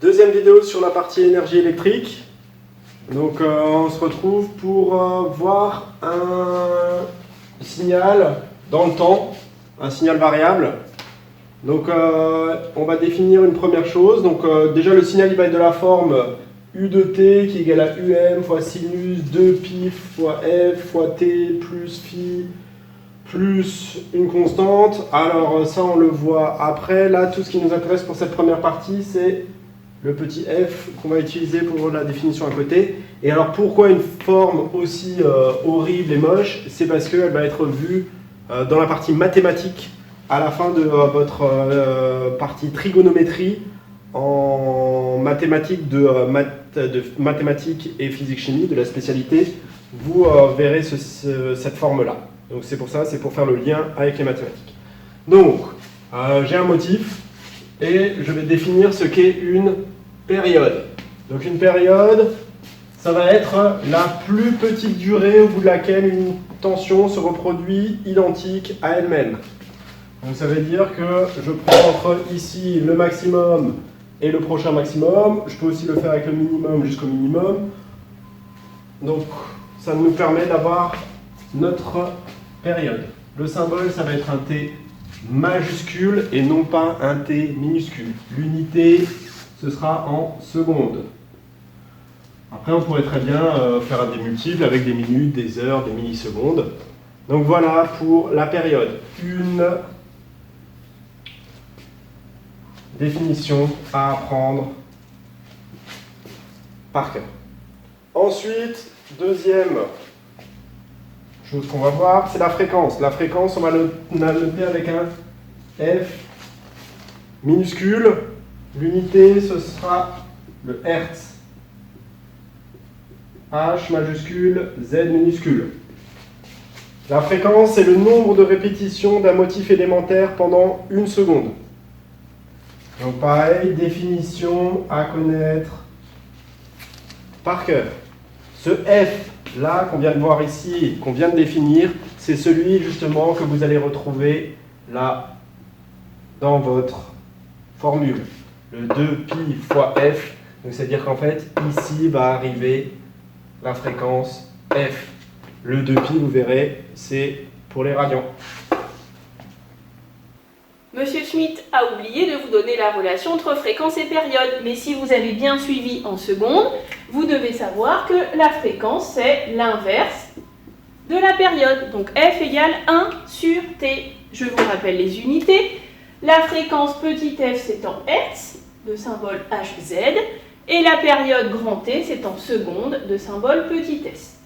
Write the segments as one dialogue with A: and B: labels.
A: Deuxième vidéo sur la partie énergie électrique. Donc on se retrouve pour voir un signal dans le temps, un signal variable. Donc on va définir une première chose. Donc déjà le signal il va être de la forme U de t qui est égal à UM fois sinus 2 pi fois f fois t plus phi plus une constante. Alors ça on le voit après. Là tout ce qui nous intéresse pour cette première partie c'est le petit f qu'on va utiliser pour la définition à côté. Et alors pourquoi une forme aussi horrible et moche? C'est parce qu'elle va être vue dans la partie mathématique à la fin de votre partie trigonométrie en mathématiques de mathématiques et physique-chimie, de la spécialité. Vous verrez cette forme-là. Donc c'est pour ça, c'est pour faire le lien avec les mathématiques. Donc j'ai un motif et je vais définir ce qu'est une période. Donc une période, ça va être la plus petite durée au bout de laquelle une tension se reproduit identique à elle-même. Donc ça veut dire que je prends entre ici le maximum et le prochain maximum. Je peux aussi le faire avec le minimum jusqu'au minimum. Donc ça nous permet d'avoir notre période. Le symbole, ça va être un T majuscule et non pas un T minuscule. L'unité, ce sera en secondes. Après, on pourrait très bien faire des multiples avec des minutes, des heures, des millisecondes. Donc voilà pour la période. Une définition à apprendre par cœur. Ensuite, deuxième chose qu'on va voir, c'est la fréquence. La fréquence, on va la noter avec un F minuscule. L'unité, ce sera le Hertz. H majuscule, Z minuscule. La fréquence, c'est le nombre de répétitions d'un motif élémentaire pendant une seconde. Donc pareil, définition à connaître par cœur. Ce F là qu'on vient de voir ici, qu'on vient de définir, c'est celui justement que vous allez retrouver là dans votre formule. Le 2pi fois F, donc c'est-à-dire qu'en fait ici va arriver la fréquence F. Le 2pi, vous verrez, c'est pour les radians.
B: Monsieur Schmitt a oublié de vous donner la relation entre fréquence et période, mais si vous avez bien suivi en seconde, vous devez savoir que la fréquence, c'est l'inverse de la période. Donc F égale 1 sur T. Je vous rappelle les unités. La fréquence petit f, c'est en Hertz, de symbole Hz, et la période grand T, c'est en secondes, de symbole petit s.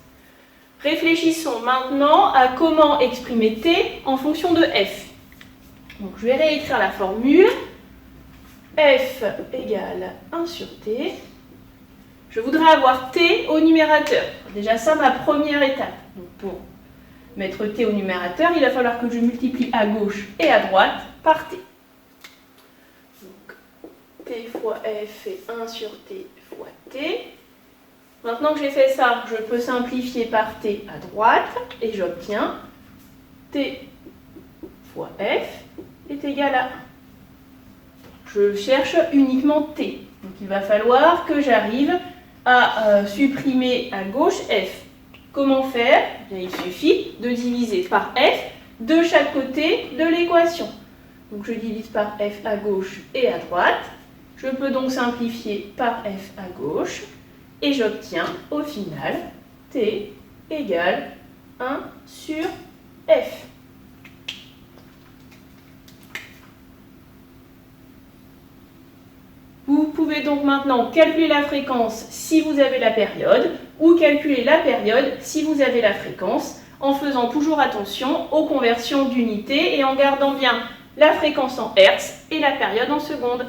B: Réfléchissons maintenant à comment exprimer T en fonction de F. Donc, je vais réécrire la formule. F égale 1 sur T. Je voudrais avoir T au numérateur. Déjà, ça, ma première étape. Donc, pour mettre T au numérateur, il va falloir que je multiplie à gauche et à droite par T. Donc, T fois F est 1 sur T fois T. Maintenant que j'ai fait ça, je peux simplifier par T à droite et j'obtiens T fois F est égal à 1. Je cherche uniquement T. Donc il va falloir que j'arrive à supprimer à gauche F. Comment faire? Bien, il suffit de diviser par F de chaque côté de l'équation. Donc je divise par F à gauche et à droite. Je peux donc simplifier par F à gauche. Et j'obtiens au final T égale 1 sur F. Vous pouvez donc maintenant calculer la fréquence si vous avez la période ou calculer la période si vous avez la fréquence en faisant toujours attention aux conversions d'unités et en gardant bien la fréquence en Hertz et la période en secondes.